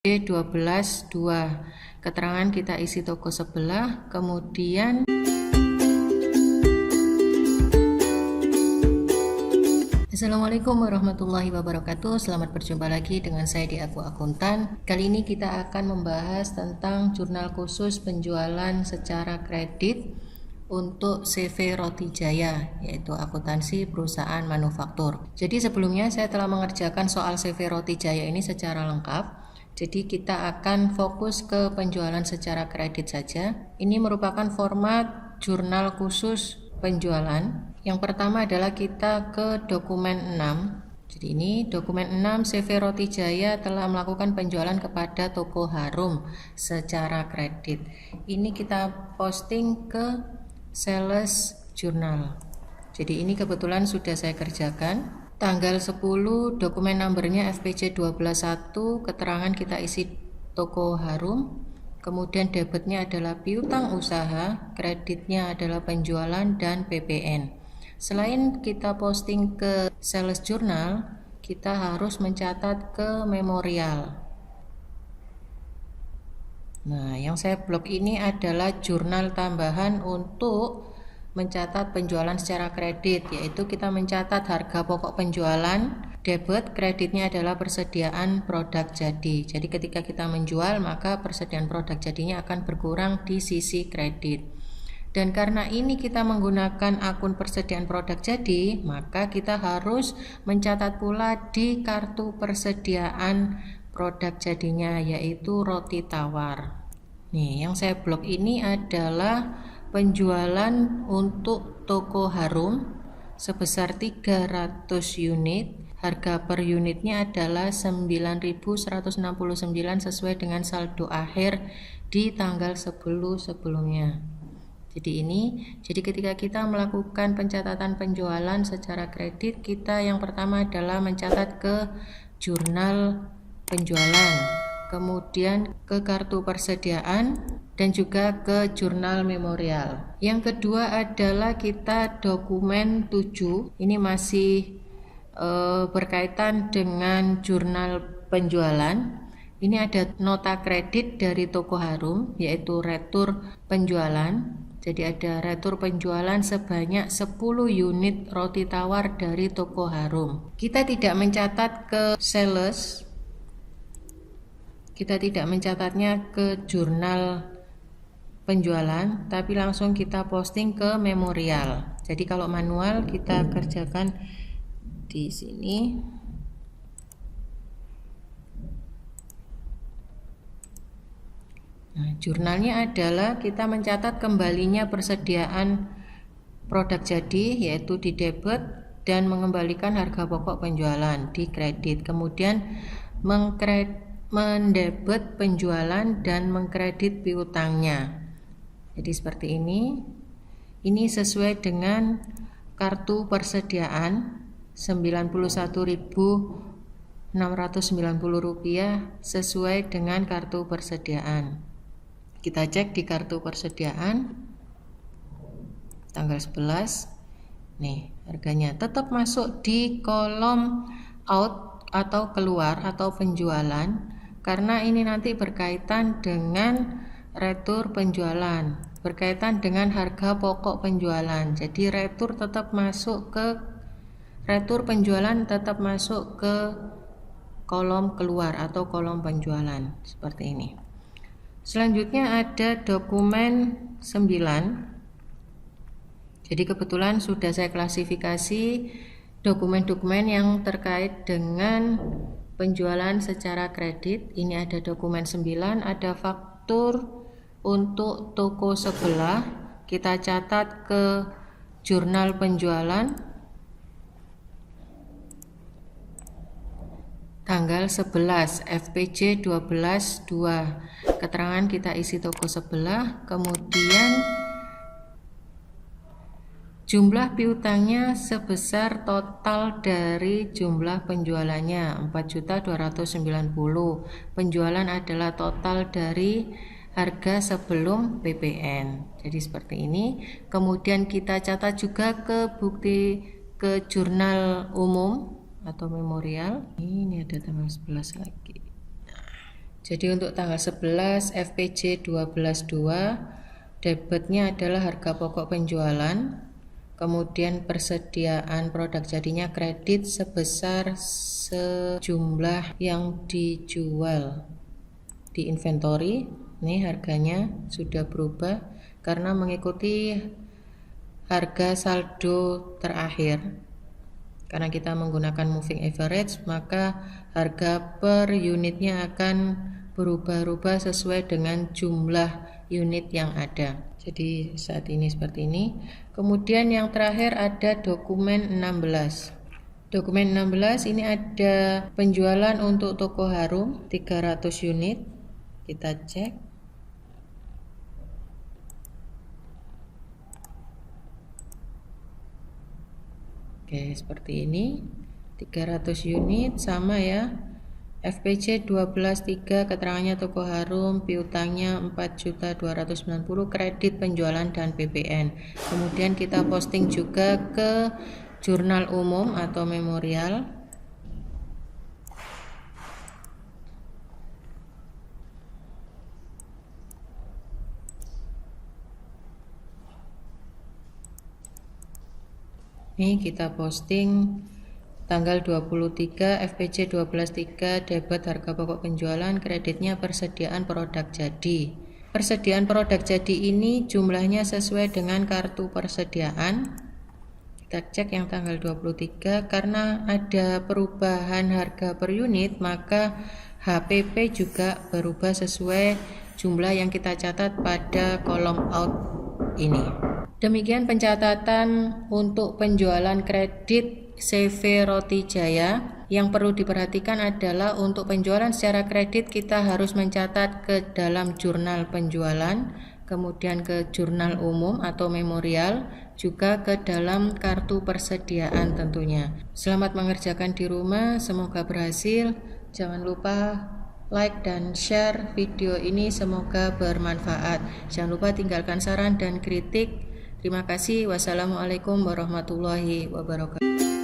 12.2. Keterangan kita isi toko sebelah, kemudian Assalamualaikum warahmatullahi wabarakatuh. Selamat berjumpa lagi dengan saya di Aku Akuntan. Kali ini kita akan membahas tentang jurnal khusus penjualan secara kredit untuk CV Roti Jaya, yaitu akuntansi perusahaan manufaktur. Jadi sebelumnya saya telah mengerjakan soal CV Roti Jaya ini secara lengkap. Jadi kita akan fokus ke penjualan secara kredit saja. Ini merupakan format jurnal khusus penjualan. Yang pertama adalah kita ke dokumen 6. Jadi ini dokumen 6, CV Roti Jaya telah melakukan penjualan kepada toko Harum secara kredit. Ini kita posting ke sales journal. Jadi ini kebetulan sudah saya kerjakan. Tanggal 10, dokumen numbernya FPC 12.1, keterangan kita isi toko Harum, kemudian debitnya adalah piutang usaha, kreditnya adalah penjualan dan PPN. Selain kita posting ke sales journal, kita harus mencatat ke memorial. Nah, yang saya blok ini adalah jurnal tambahan untuk mencatat penjualan secara kredit, yaitu kita mencatat harga pokok penjualan, debit, kreditnya adalah persediaan produk jadi. Jadi ketika kita menjual, maka persediaan produk jadinya akan berkurang di sisi kredit. Dan karena ini kita menggunakan akun persediaan produk jadi, maka kita harus mencatat pula di kartu persediaan produk jadinya, yaitu roti tawar. Nih, yang saya blok ini adalah penjualan untuk toko Harum sebesar 300 unit. Harga per unitnya adalah 9.169 sesuai dengan saldo akhir di tanggal 10 sebelumnya. Jadi ketika kita melakukan pencatatan penjualan secara kredit, kita yang pertama adalah mencatat ke jurnal penjualan, kemudian ke kartu persediaan, dan juga ke jurnal memorial. Yang kedua adalah kita dokumen 7. Ini masih berkaitan dengan jurnal penjualan. Ini ada nota kredit dari toko Harum, yaitu retur penjualan. Jadi ada retur penjualan sebanyak 10 unit roti tawar dari toko Harum. Kita tidak mencatat ke sales, kita tidak mencatatnya ke jurnal penjualan, tapi langsung kita posting ke memorial. Jadi kalau manual kita kerjakan di sini. Nah, jurnalnya adalah kita mencatat kembalinya persediaan produk jadi, yaitu di debit, dan mengembalikan harga pokok penjualan di kredit. Kemudian mendebit penjualan dan mengkredit piutangnya. Jadi seperti ini. Ini sesuai dengan kartu persediaan Rp91.690 sesuai dengan kartu persediaan. Kita cek di kartu persediaan tanggal 11. Nih, harganya tetap masuk di kolom out atau keluar atau penjualan, karena ini nanti berkaitan dengan retur penjualan, berkaitan dengan harga pokok penjualan. Jadi retur penjualan tetap masuk ke kolom keluar atau kolom penjualan seperti ini. Selanjutnya ada dokumen 9. Jadi kebetulan sudah saya klasifikasi dokumen-dokumen yang terkait dengan penjualan secara kredit. Ini ada dokumen 9, ada faktur untuk toko sebelah, kita catat ke jurnal penjualan tanggal 11, FPC 12.2. Keterangan kita isi toko sebelah, kemudian jumlah piutangnya sebesar total dari jumlah penjualannya 4.290. Penjualan adalah total dari harga sebelum PPN. Jadi seperti ini. Kemudian kita catat juga ke jurnal umum atau memorial. Ini ada tanggal 11 lagi. Jadi untuk tanggal 11 FPJ 12.2 debitnya adalah harga pokok penjualan, kemudian persediaan produk jadinya kredit sebesar sejumlah yang dijual di inventory. Ini harganya sudah berubah karena mengikuti harga saldo terakhir. Karena kita menggunakan moving average, maka harga per unitnya akan berubah-ubah sesuai dengan jumlah unit yang ada. Jadi saat ini seperti ini. Kemudian yang terakhir ada dokumen 16. Dokumen 16 ini ada penjualan untuk toko Harum 300 unit. Kita cek. Oke, seperti ini 300 unit sama ya. FPC 12.3 keterangannya toko Harum, piutangnya 4.290, kredit penjualan dan PPN. Kemudian kita posting juga ke jurnal umum atau memorial. Ini kita posting tanggal 23 FPC 12.3 debit harga pokok penjualan, kreditnya persediaan produk jadi. Persediaan produk jadi ini jumlahnya sesuai dengan kartu persediaan. Kita cek yang tanggal 23, karena ada perubahan harga per unit maka HPP juga berubah sesuai jumlah yang kita catat pada kolom out ini. Demikian pencatatan untuk penjualan kredit CV Roti Jaya. Yang perlu diperhatikan adalah untuk penjualan secara kredit kita harus mencatat ke dalam jurnal penjualan, kemudian ke jurnal umum atau memorial, juga ke dalam kartu persediaan tentunya. Selamat mengerjakan di rumah, semoga berhasil. Jangan lupa like dan share video ini, semoga bermanfaat. Jangan lupa tinggalkan saran dan kritik. Terima kasih. Wassalamualaikum warahmatullahi wabarakatuh.